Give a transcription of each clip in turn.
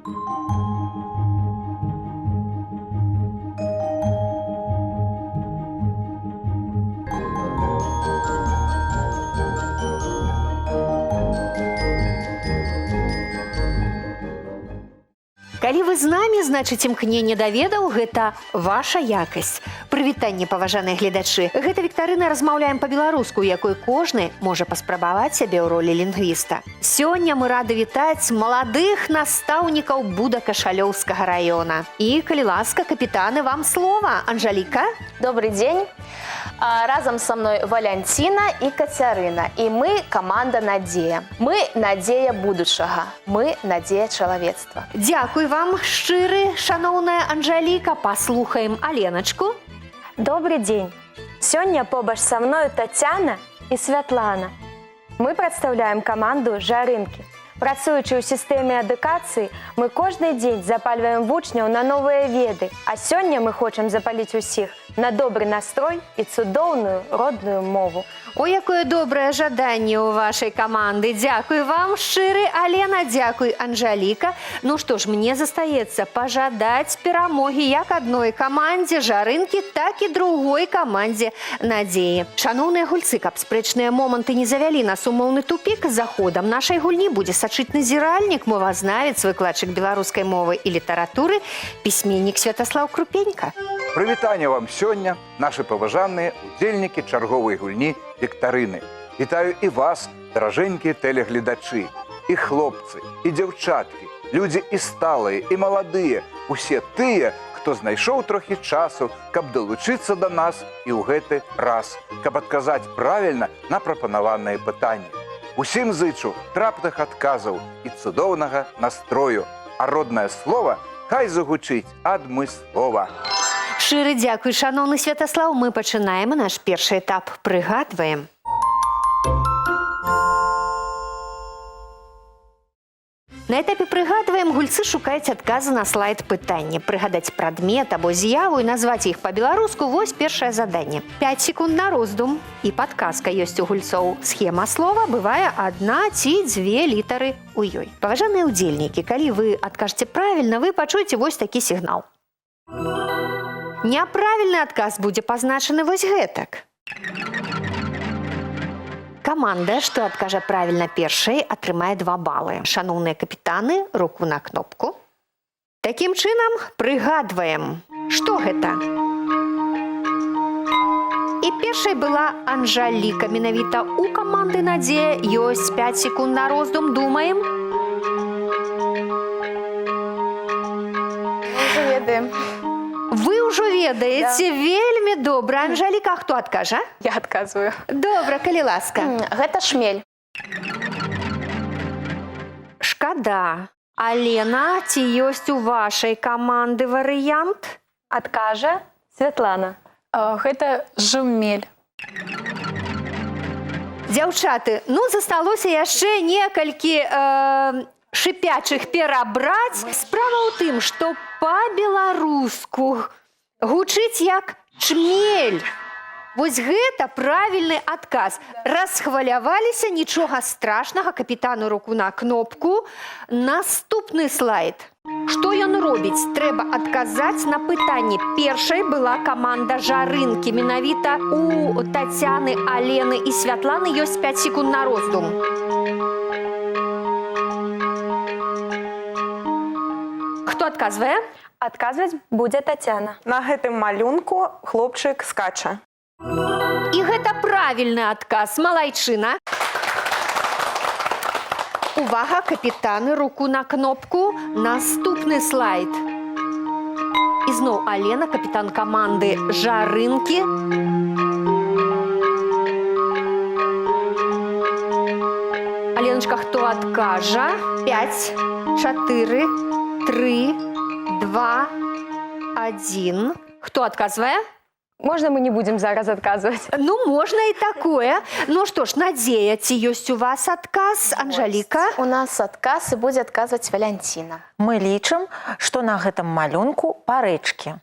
Калі вы з намі, значыць, імкненне да ведаў – гэта ваша якасць. Прывітанне, паважаныя гледачы. Гэта віктарына «Размаўляем па-беларуску», якой кожны можа паспрабаваць сябе ў ролі лінгвіста. Сёння мы рады вітаць маладых настаўнікаў Буда-Кашалёўскага раёна. І, калі ласка, капітаны, вам слова. Анжаліка? Добрый день. Разом со мной Валянціна і Кацярына. І мы команда «Надзея». Мы надзея будучага. Мы надзея чалавецтва. Дзякуй вам, шчыры, шаноўная Анжаліка. Паслухаем Аленачку. Добрый день. Сёння побач со мною Тацяна і Святлана. Мы прадстаўляем каманду «Жарынкі». Працуючы ў сістэме адукацыі, мы кожны дзень запальваем вучняў на новыя веды, а сёння мы хочам запаліць усіх на добры настрой і цудоўную родную мову. Ой, якое добрае жаданне ў вашай каманды. Дзякуй вам, шчыры, Алена, дзякуй, Анжаліка. Ну што ж, мне застаецца пажадаць перамогі як адной камандзе «Жарынкі», так і другой камандзе «Надзеі». Шаноўныя гульцы, каб спрэчныя моманты не завялі нас у моўны тупік, за ходам нашай гульні будзе сачыць назіральнік, мовазнавец, выкладчык беларускай мовы і літаратуры, пісьменнік Святаслаў Крупенька. Прывітанне вам сёння, нашы паважаныя удзельнікі чарговай гульні віктарыны. Вітаю і вас, даражэнькія тэлегледачы, і хлопцы, і дзяўчаткі, людзі і сталыя, і маладыя, усе тыя, хто знайшоў трохі часу, каб далучыцца да нас і ў гэты раз, каб адказаць правільна на прапанаваныя пытанні. Усім зычу трапных адказаў і цудоўнага настрою, а роднае слова хай загучыць адмыслова. Шчыры дзякуй, шаноўны Святаслаў. Мы пачынаем наш першы этап. Прыгадваем. На этапе «Прыгадваем» гульцы шукаюць адказы на слайд пытання. Прыгадаць прадмет або з'яву і назваць іх па-беларуску – вось першае заданне. 5 секунд на роздум. І падказка ёсць у гульцоў. Схема слова бывае адна ці дзве літары ў ёй. Паважаныя ўдзельнікі, калі вы адкажаце правільна, вы пачуеце вось такі сігнал. Няправільны адказ будзе пазначаны вось гэтак. Каманда, што адкажа правільна першай, атрымае 2 балы. Шаноўныя капітаны, руку на кнопку. Такім чынам, прыгадваем. Што гэта? І першай была Анжаліка. Менавіта у каманды «Надзея» ёсць 5 секунд на роздум. Думаем. Уже ведаем. Вы ўжо ведаеце, вельмі добра. Анжаліка, хто адкажа? Я адказваю. Добра, калі ласка. Гэта шмель. Шкада. Алена, ці ёсць у вашай каманды варыянт? Адкажа Святлана. Гэта жумель. Дзяўчаты, ну засталося яшчэ некалькі шыпячых перабраць. Справа ў тым, што па-беларуску гучыць як чмель. Вось гэта правільны адказ. Расхваляваліся, нічога страшнага, капітану руку на кнопку. Наступны слайд. Што ён робіць? Трэба адказаць на пытанне. Першай была каманда «Жарынкі». Менавіта у Тацяны, Алены і Святланы ёсць 5 секунд на роздум. Хто адказвае? Адказваць будзе Тацяна. На гэтым малюнку хлопчык скача. І гэта правільны адказ. Малайчына. Увага, капітаны, руку на кнопку. Наступны слайд. І зноў Алена, капітан каманды «Жарынкі». Аленочка, хто адкажа? 5, 4, 3, 2, 1. Хто адказвае? Можна мы не будзем зараз адказваць? Ну, можна і такое. Ну што ж, Надзея, ці ёсць у вас адказ? Анжаліка? У нас адказ і будзе адказваць Валянціна. Мы лічым, што на гэтым малюнку парэчкі.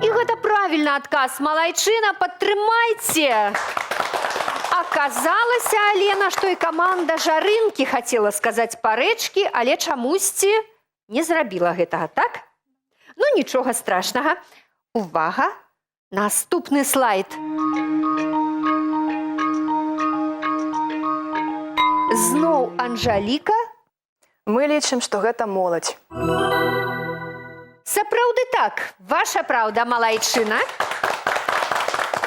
І гэта правільны адказ. Малайчына, падтрымайце! Аказалася, Алена, што і каманда «Жарынкі» хацела сказаць парэчкі, але чамусьці не зрабіла гэтага, так? Ну, нічога страшнага. Увага, наступны слайд. Зноў Анжаліка. Мы лічым, што гэта моладзь. Сапраўды так, ваша праўда, малайчына.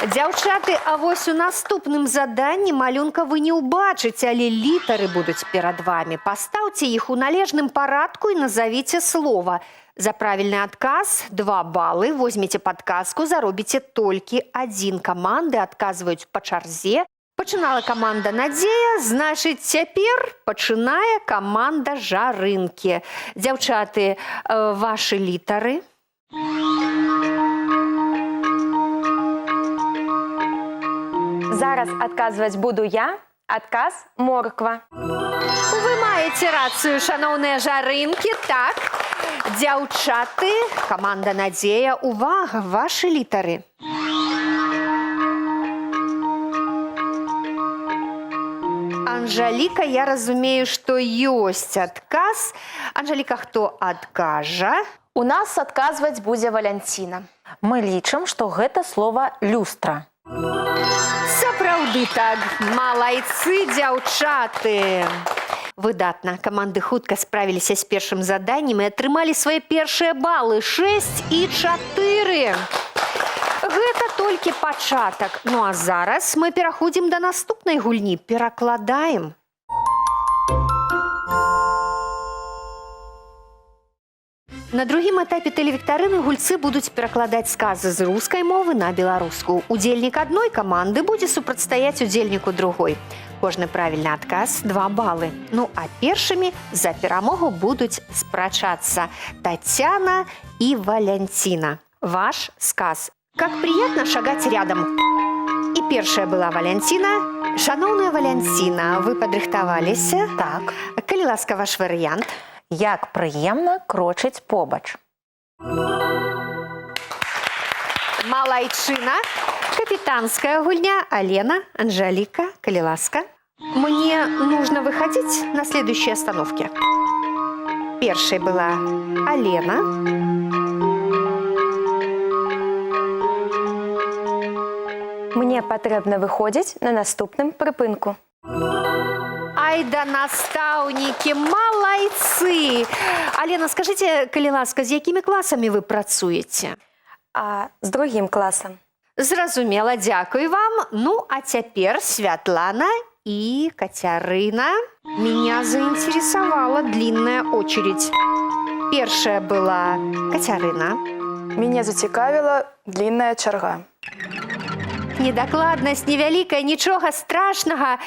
Дзяўчаты, а вось у наступным заданні малюнка вы не ўбачыце, але літары будуць перад вамі. Пастаўце іх у належным парадку і назавіце слова. За правільны адказ 2 балы, возьмеце падказку, заробіце толькі 1. Каманды адказваюць па чарзе. Пачынала каманда «Надзея», значыць, цяпер пачынае каманда «Жарынкі». Дзяўчаты, вашы літары. Зараз адказваць буду я. Адказ морква. Вы маеце рацыю, шаноўныя жарынкі, так. Дзяўчаты, каманда «Надзея», увага, вашы літары. Анжаліка, я разумею, што ёсць адказ. Анжаліка, хто адкажа? У нас адказваць будзе Валянціна. Мы лічым, што гэта слова люстра. Сапраўды так, малайцы, дзяўчаты. Выдатна, каманды хутка справіліся з першым заданнем і атрымалі свае першыя балы 6 і 4. Гэта толькі пачатак. Ну а зараз мы пераходзім да наступнай гульні, перакладаем. На другім этапе тэлевіктарыны гульцы будуць перакладаць сказы з рускай мовы на беларускую. Удзельнік адной каманды будзе супрацьстаяць удзельніку другой. Кожны правільны адказ 2 балы. Ну а першымі за перамогу будуць спрачацца Тацяна і Валянціна. Ваш сказ. Как приятно шагать рядом. И первая была Валянціна. Шановная Валянціна, вы падрыхтаваліся? Так. Калі ласка, ваш варыянт. Як прыемна крочыць побач. Малайчына. Капитанская гульня. Алена, Анжалика, калі ласка. Мне нужно выходить на следующей остановке. Первой была Алена. Мне патрэбна выходзіць на наступным прыпынку. Ай да настаўнікі, малайцы! Алена, скажите, калі ласка, з якімі класамі вы працуеце? А з другім класам. Зразумела, дзякуй вам. Ну, а цяпер Святлана и Кацярына. Меня заинтересовала длинная очередь. Первая была Кацярына. Мяне зацікавіла длінная чарга. Недакладнасць невялікая, нічога страшнага.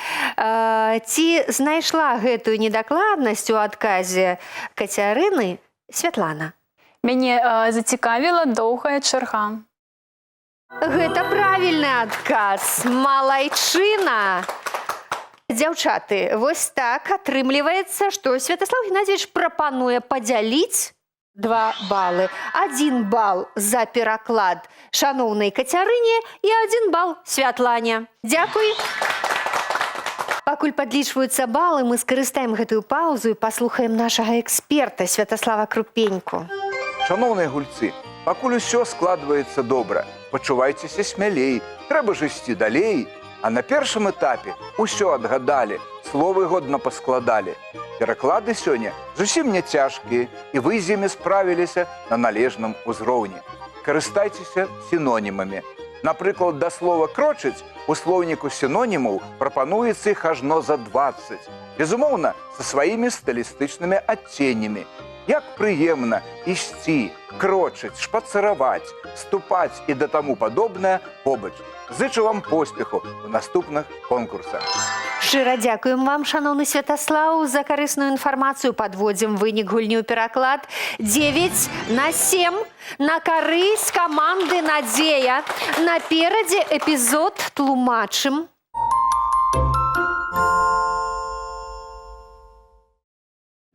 Ці знайшла гэтую недакладнасць у адказе Кацярыны Святлана? Мяне зацікавіла доўгая чарга. Гэта правільны адказ. Малайчына. Дзяўчаты, вось так атрымліваецца, што Святаслав Геннадьевич прапануе падзяліць 2 балы. 1 бал за пераклад шаноўнай Кацярыне і 1 бал Святлане. Дзякуй. Пакуль падлічваюцца балы, мы скарыстаем гэтую паузу і паслухаем нашага эксперта Святаслава Крупеньку. Шановныя гульцы, пакуль усё складваецца добра, пачувайцеся смялей, трэба ж ісці далей. А на першым этапе усё адгадалі, словы годна паскладалі. Пераклады сёння зусім не цяжкія, і вы з імі справіліся на належным узроўні. Карыстайцеся сінонімамі. Напрыклад, да слова «крочыць» у слоўніку сінонімаў прапануецца іх ажно за 20. Безумоўна, са сваімі стылістычнымі адценнямі. Як прыемна ісці, крочыць, шпацыраваць, ступаць і да таму падобнае побач. Зычу вам поспеху ў наступных конкурсах. Шчыра дзякуем вам, шаноўны Святаслаў, за карысную інфармацыю. Падводзім вынік гульні ў пераклад 9-7 на карысць каманды «Надзея». Наперадзе эпізод тлумачым.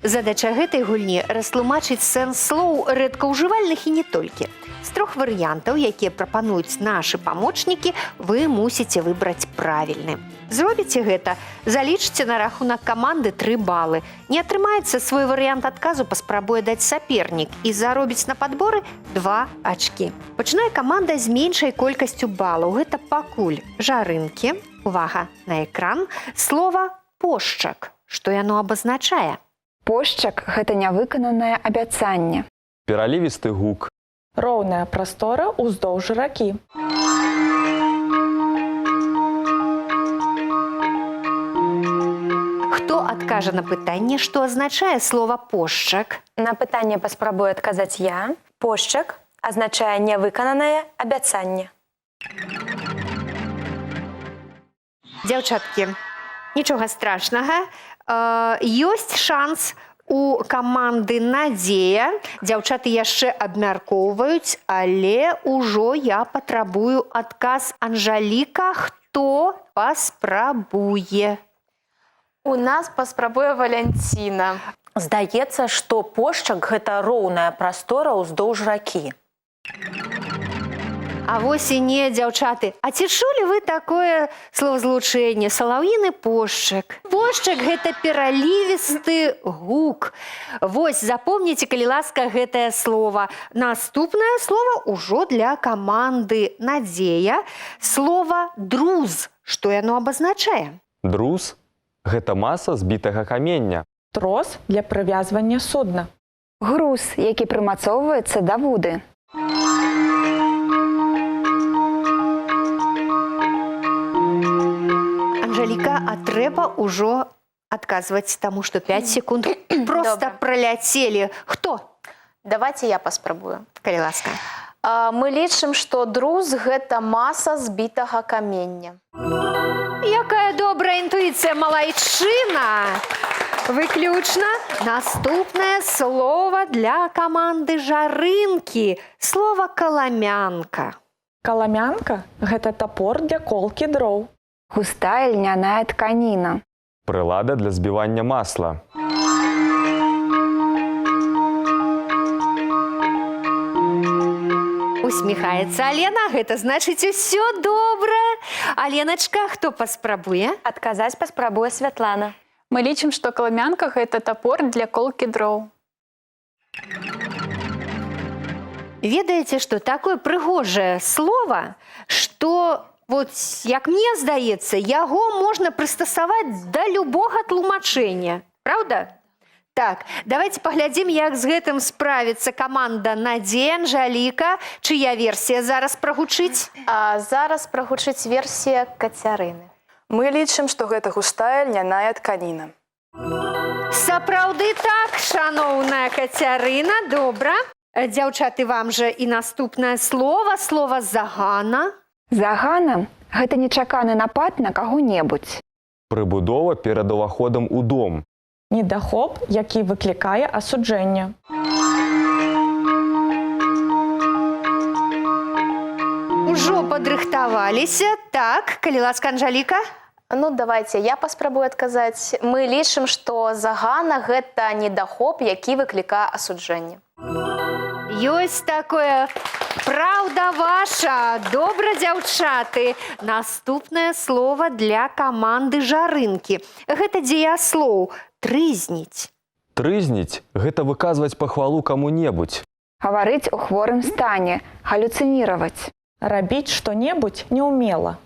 Задача гэтай гульні растлумачыць сэнс слоў рэдкаўжывальных і не толькі. З 3 варыянтаў, якія прапануюць нашы памочнікі, вы мусіце выбраць правільны. Зробіце гэта, залічце на рахунак каманды 3 балы. Не атрымаецца свой варыянт адказу, паспрабуе даць сапернік і заробіць на падборы 2 ачкі. Пачынае каманда з меншай колькасцю балаў. Гэта пакуль жарынкі. Увага на экран. Слова «пошчак». Што яно абазначае? Пошчак – гэта нявыкананае абяцанне. Пералівісты гук. Роўная прастора ўздоўж ракі. Хто адкажа на пытанне, што азначае слова «пошчак»? На пытанне паспрабую адказаць я. Пошчак азначае нявыкананае абяцанне. Дзяўчаткі, нічога страшнага. Ёсць шанс у каманды «Надзея». Дзяўчаты яшчэ абмяркоўваюць, але ўжо я патрабую адказ. Анжаліка, хто паспрабуе? У нас паспрабуе Валянціна. Здаецца, што пошчак – гэта роўная прастора ўздоўж ракі. А вось і не, дзяўчаты. А ці чулі вы такое словазлучэнне? Салаўіны пошчак. Пошчак – гэта пералівісты гук. Вось, запомніце, калі ласка, гэтае слова. Наступнае слова ўжо для каманды «Надзея». Слова «друз». Што яно абазначае? Друз – гэта маса збітага камення. Трос для прывязвання судна. Груз, які прымацоўваецца да вуды. Анжаліка, а трэба ўжо адказваць, таму што 5 секунд проста праляцелі. Хто? Давайте я паспрабую. Калі ласка. Мы лічым, што друз – гэта маса збітага камення. Якая добрая інтуіцыя, малайчына! Выключна наступнае слово для каманды «Жарынкі». Слово «каламянка». Каламянка – гэта тапор для колкі дроў. Густая льняная тканіна. Прылада для збівання масла. Усміхаецца Алена, гэта значыць усё добра. Аленачка, хто паспрабуе? Адказаць паспрабуе Святлана. Мы лічым, што каламянка – гэта тапор для колкі дроў. Ведаеце, што такое прыгожае слово, што, вот, як мне здаецца, яго можна прыстасаваць да любога тлумачэння. Праўда? Так, давайте паглядзім, як з гэтым справіцца каманда «Надзея». Анжаліка, чыя версія зараз прагучыць? Зараз прагучыць версія Кацярыны. Мы лічым, што гэта густая льняная тканіна. Сапраўды так, шаноўная Кацярына, добра. Дзяўчаты, вам жа і наступнае слово, слово «загана». Загана – гэта нечаканы напад на каго-небудзь. Прыбудова перад уваходам у дом. Недахоп, які выклікае асуджэнне. Ужо падрыхтаваліся. Так, калі ласка, Анжаліка. Ну, давайте я паспрабую адказаць. Мы лічым, што загана – гэта недахоп, які выклікае асуджэнне. Ёсць такое. Праўда ваша. Добра, дзяўчаты. Наступнае слово для каманды «Жарынкі». Гэта дзеяслоў «трызніць». Трызніць – гэта выказваць пахвалу каму-небудзь. Гаварыць у хворым стане, галюцыніраваць. Рабіць што-небудзь неўмела.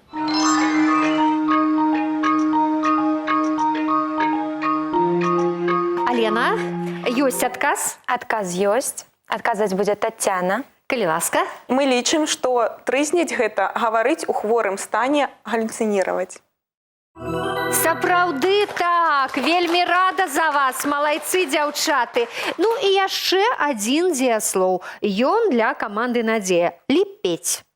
Алена, ёсць адказ? Адказ ёсць. Адказаць будзе Тацяна. Калі ласка. Мы лічым, што трызніць – гэта гаварыць у хворым стане, галюцыніраваць. Сапраўды так, вельмі рада за вас, малайцы, дзяўчаты. Ну і яшчэ адзін дзеяслоў. Ён для каманды «Надзея» – ліпець.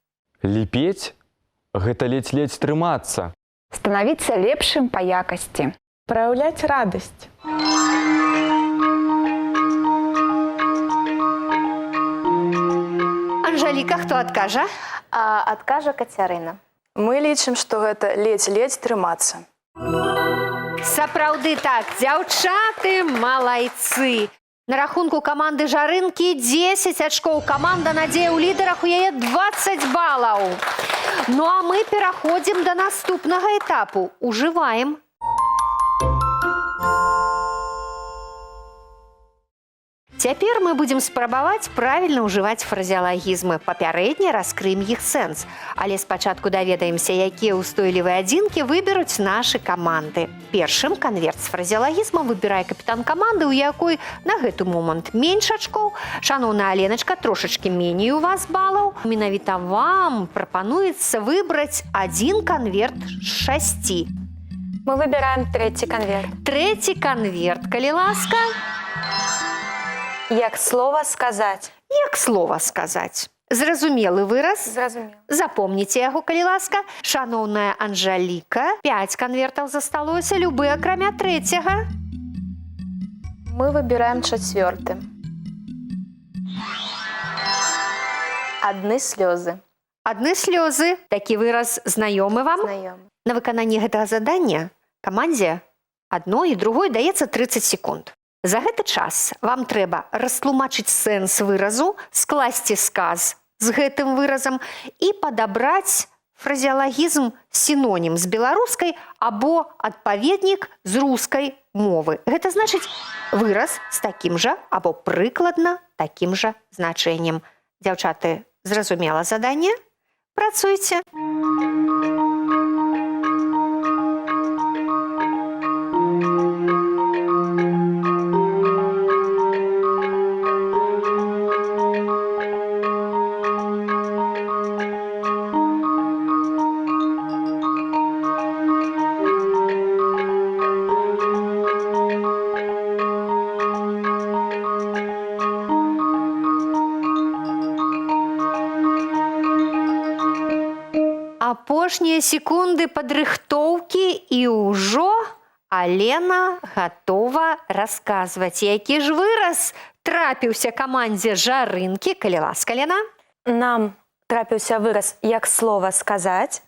Ліпець – гэта ледзь-ледзь трымацца. Станавіцца лепшым па якасці. Праяўляць радасць. Анжаліка, хто адкажа? Адкажа Кацярына. Мы лічым, што гэта ледзь-ледзь трымацца. Сапраўды так, дзяўчаты малайцы. На рахунку каманды Жарынкі 10 ачкоў. Каманда «Надзея» ў лідарах, у яе 20 балаў. Ну а мы пераходзім да наступнага этапу. Ужываем. Цяпер мы будзем спрабаваць правільна ўжываць фразеалагізмы. Папярэдне раскрыем іх сэнс. Але спачатку даведаемся, якія ўстойлівыя адзінкі выберуць нашы каманды. Першым канверт з фразеалагізмам выбірае капітан каманды, у якой на гэты момант менш ачкоў. Шаноўная Аленачка, трошачкі меней у вас балаў. Менавіта вам прапануецца выбраць адзін канверт з 6. Мы выбираем третий конверт. Трэці канверт, калі ласка. Як слова сказать. Як слова сказаць. Зразумелы выраз. Зразумела. Запомніце яго, калі ласка. Шаноўная Анжаліка, 5 канвертаў засталося, любы акрамя трэцяга. Мы выбираем 4. Адны слёзы. Адны слёзы. Такі выраз знаёмы вам? Знаёмы. На выкананне гэтага задання камандзе адной і другой даецца 30 секунд. За гэты час вам трэба растлумачыць сэнс выразу, скласці сказ з гэтым выразам і падабраць фразеалагізм сінонім з беларускай або адпаведнік з рускай мовы. Гэта значыць выраз з такім жа або прыкладна такім жа значэннем. Дзяўчаты, зразумела заданне? Працуйце. Апошнія секунды падрыхтоўкі і ўжо Алена гатова расказваць, які ж выраз трапіўся камандзе Жарынкі. Калі ласка, Лена. Нам трапіўся выраз «як слова сказаць».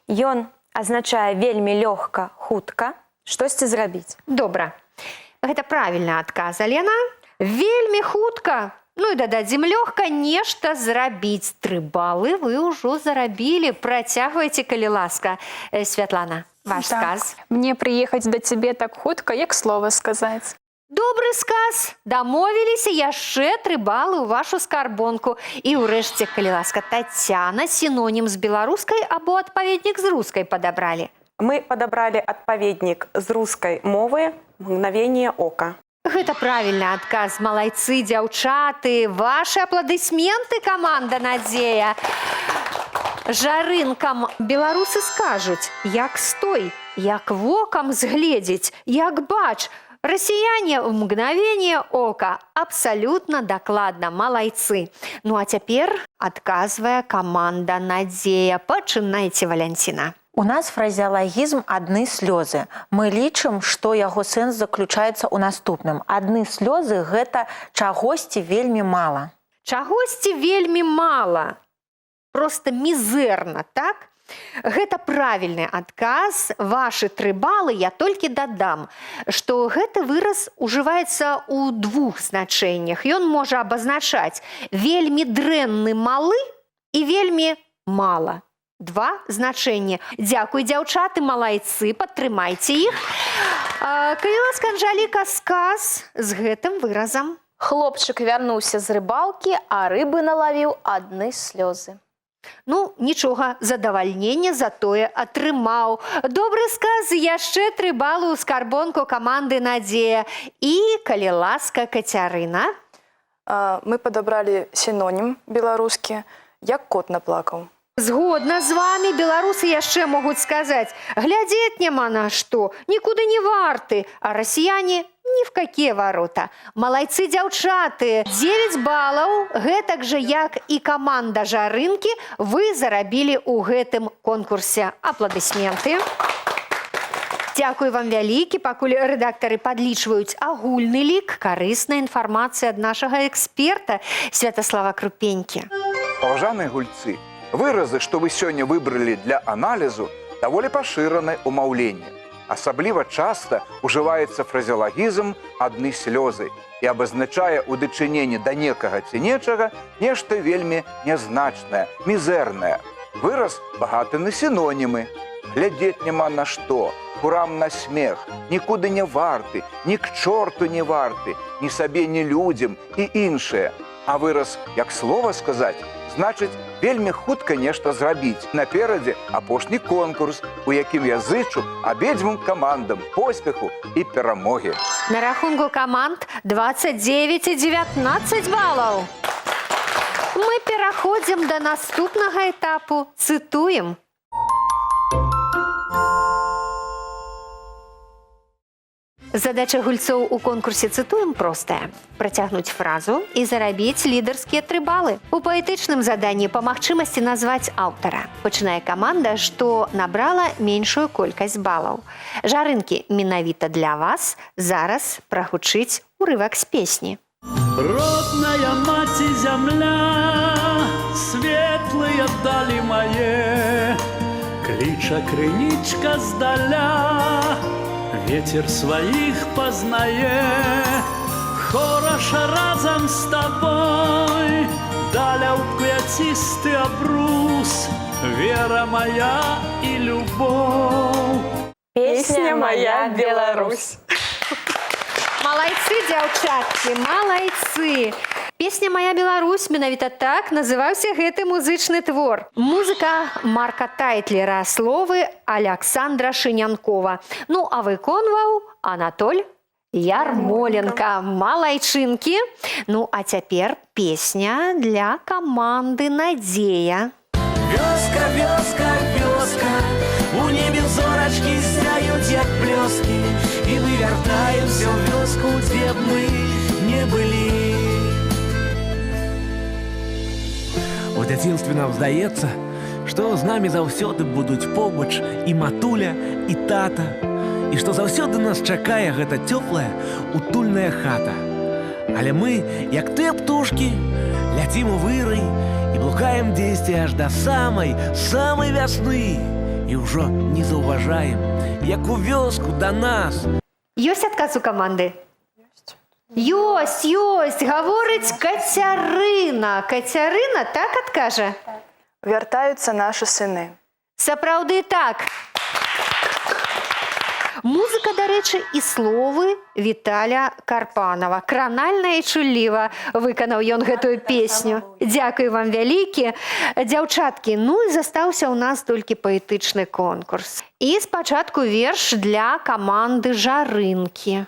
Ён азначае вельмі лёгка, хутка, штосьці зрабіць. Добра. Гэта правільны адказ, Алена. Вельмі хутка. Ну і дададзім лёгка нешта зрабіць. 3 балы вы ўжо зарабілі. Працягвайце, калі ласка. Святлана, ваш сказ. Мне приехать до тебе так хутка, як слова сказать. Добры сказ. Дамовіліся, яшчэ 3 балы ў вашу скарбонку. І ўрэшце, калі ласка, Тацяна, сінонім з беларускай або адпаведнік з рускай падабралі. Мы падабралі адпаведнік з рускай мовы «Мгновение ока». Гэта правільны адказ. Малайцы, дзяўчаты. Вашы апладысменты, каманда «Надзея». Жарынкам беларусы скажуць, як стой, як вокам згледзець, як бач. Расіяне ў мгновение ока. Абсалютна дакладна, малайцы. Ну а цяпер адказвае каманда «Надзея». Пачынайце, Валянціна. У нас фразеалагізм «адны слёзы». Мы лічым, што яго сэнс заключаецца ў наступным. Адны слёзы – гэта чагосьці вельмі мала. Чагосьці вельмі мала. Проста мізэрна, так? Гэта правільны адказ. Вашы 3 балы я толькі дадам, што гэты выраз ужываецца ў 2 значэннях. Ён можа абазначаць вельмі дрэнны малы і вельмі мала. 2 значэнні. Дзякуй, дзяўчаты, малайцы, падтрымайце іх. Калі ласка, Анжаліка, сказ з гэтым выразам. Хлопчык вярнуўся з рыбалкі, а рыбы налавіў адны слёзы. Ну, нічога, задавальнення затое атрымаў. Добры сказ, яшчэ 3 балы ў скарбонку каманды «Надзея». І, калі ласка, Кацярына. Мы падабралі сінонім беларускі «як кот наплакаў». Згодна з вамі, беларусы яшчэ могуць сказаць: глядзець няма на што, нікуды не варты, а расіяне ні в какія варота. Малайцы, дзяўчаты, 9 балаў, гэтак жа, як і каманда Жарынкі, вы зарабілі ў гэтым конкурсе. Апладысменты. Дзякуй вам вялікі, пакуль рэдактары падлічваюць агульны лік, карысная інфармацыя ад нашага эксперта Святаслава Крупенькі. Паважаныя гульцы, выразы, што вы сёння выбралі для аналізу, даволі пашыраны ў маўленні. асабліва часта ўжываецца фразеолагізм «адны слёзы» і абазначае ў дачыненні да некага ці нечага нешта вельмі нязначнае, мізэрнае. Выраз багаты на сінонімы. Глядзець няма на што, курам на смех, нікуды не варты, ні к чорту не варты, ні сабе, ні людзям і іншае. А выраз «як слова сказаць» значыць вельмі хутка нешта зрабіць. Наперадзе апошні конкурс, у якім я зычу абедзвюм камандам поспеху і перамогі. На рахунку каманд 29 і 19 балаў. Мы пераходзім да наступнага этапу. Цытуем. Задача гульцоў у конкурсе «Цытуем» простая. Працягнуць фразу і зарабіць лідарскія 3 балы. У паэтычным заданні па магчымасці назваць аўтара. Пачынае каманда, што набрала меншую колькасць балаў. Жарынкі, менавіта для вас зараз прагучыць урывак з песні. Родная маці зямля, светлыя далі мае, кліча крынічка здаля, ветер своих познае, хораша разом с тобой, даля ў квяцісты абрус, вера моя и любовь. Песня моя Беларусь. Малайцы, дзяўчаткі, малайцы! Песня «Моя Беларусь» менавіта так называўся гэты музычны твор. Музыка Марка Тайтлера, словы Аляксандра Шынянкова. Ну, а выконваў Анатоль Ярмоленко. Малайчынкі. Ну, а цяпер песня для каманды «Надзея». Вёска, вёска, вёска, у небе зорачкі зяюць, як блёскі, і мы вяртаемся ў вёску, дзе б мы не былі. У дзяцінстве нам здаецца, што з намі заўсёды будуць побач і матуля, і тата, і што заўсёды нас чакае гэта цёплая, утульная хата. Але мы, як тыя птушкі, ляцім у вырай і блукаем дзесьці аж да самай вясны, і ўжо не заўважаем, як у вёску да нас. Ёсць адказ у каманды? Ёсць, гаворыць Кацярына. Кацярына так адкажа? Вяртаюцца нашы сыны. Сапраўды так. Музыка, дарэчы, і словы Віталя Карпанова. Кранальна і чулліва выканаў ён гэтую песню. Дзякуй вам вялікі. Дзяўчаткі, ну і застаўся ў нас толькі паэтычны конкурс. І спачатку верш для каманды Жарынкі.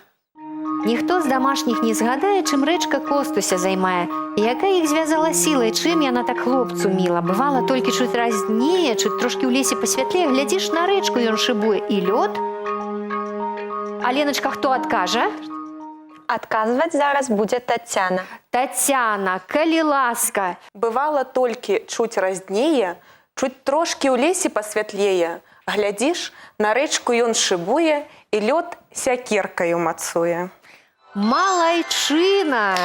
Ніхто з дамашніх не згадае, чым рэчка Костуся займае. Якая іх звязала сілай, чым яна так хлопцу міла. Бывала, толькі чуць разнее, чуць трошкі ў лесе пасвятлее, глядзіш на рэчку, ён шыбуе і лёд. Аленачка, хто адкажа? Адказваць зараз будзе Тацяна. Тацяна, калі ласка. Бывала толькі чуць разнее, чуць трошкі ў лесе пасвятлее. Глядзіш, на рэчку ён шыбуе, і лёд сякеркаю мацуе. Малайчына!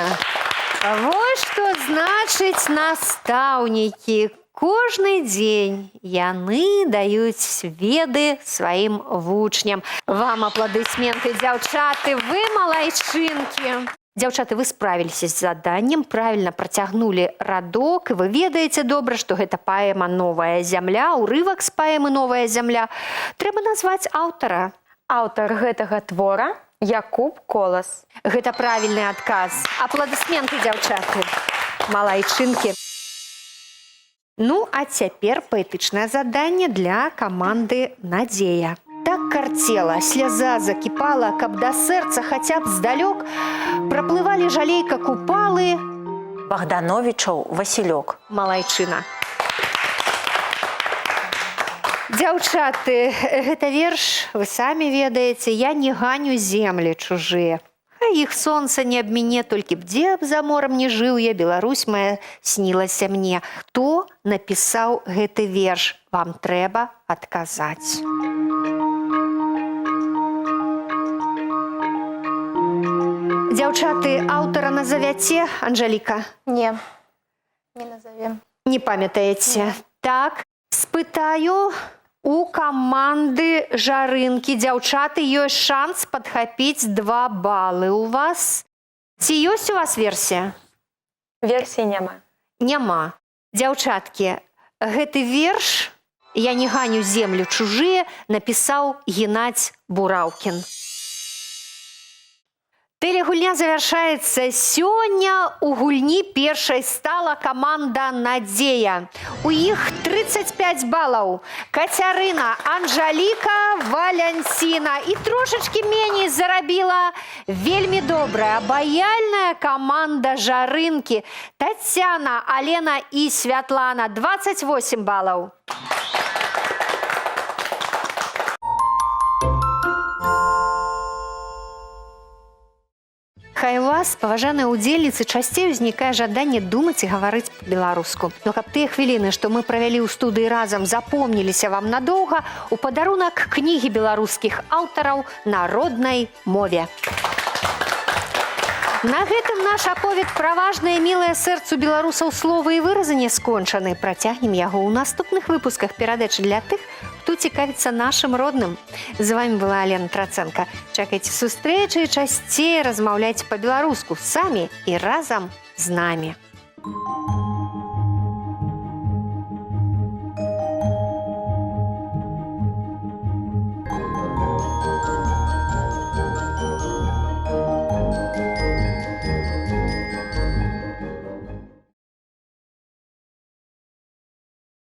Вось што значыць настаўнікі. Кожны дзень яны даюць веды сваім вучням. Вам апладысменты, дзяўчаты, вы малайчынкі. Дзяўчаты, вы справіліся з заданнем, правільна працягнулі радок, і вы ведаеце добра, што гэта паэма «Новая зямля», урывак з паэмы «Новая зямля». Трэба назваць аўтара. Аўтар гэтага твора Якуб Колас. Гэта правільны адказ. Апладысменты, дзяўчаты. Малайчынкі. Ну, а цяпер паэтычнае заданне для каманды «Надзея». Так карцела, сляза закіпала, каб да сэрца хаця б здалёк праплывалі жалейка купалы. Богдановичаў Васілёк. Малайчына. Дзяўчаты, гэта верш, вы самі ведаеце, я не ганю землі чужыя. А іх сонца не аб мяне, толькі б дзе б за морам не жыў я, Беларусь моя снілася мне. Хто напісаў гэты верш? Вам трэба адказаць. Дзяўчаты, аўтара назавяце, Анжаліка? Не назовем. Не памятаеце. Так, спытаю У каманды жарынкі дзяўчаты ёсць шанс падхапіць 2 балы у вас. Ці ёсць у вас версія? Версій няма. Няма. Дзяўчаткі, гэты верш «Я не ганю землю чужие» напісаў Геннадзь Бураўкін. Тэлегульня завяршаецца. Сёння у гульні першай стала каманда «Надзея». У іх 35 балаў. Кацярына, Анжаліка, Валянціна. І трошачкі меней зарабіла вельмі добрая, абаяльная каманда «Жарынкі». Тацяна, Алена і Святлана. 28 балаў. Хай у вас, паважаныя ўдзельніцы, часцей узнікае жаданне думаць і гаварыць па-беларуску. Но каб тыя хвіліны, што мы правялі ў студыі разам, запомніліся вам надоўга, у падарунак кнігі беларускіх аўтараў на роднай мове. На гэтым наш аповед пра важнае мілае сэрцу беларусаў словы і выразы не скончаны. Працягнем яго ў наступных выпусках перадачы для тых, хто цікавіцца нашым родным. З вами была Алена Трацэнка. Чакайце сустрэчы і часцей размаўляйце па-беларуску самі і разам з намі.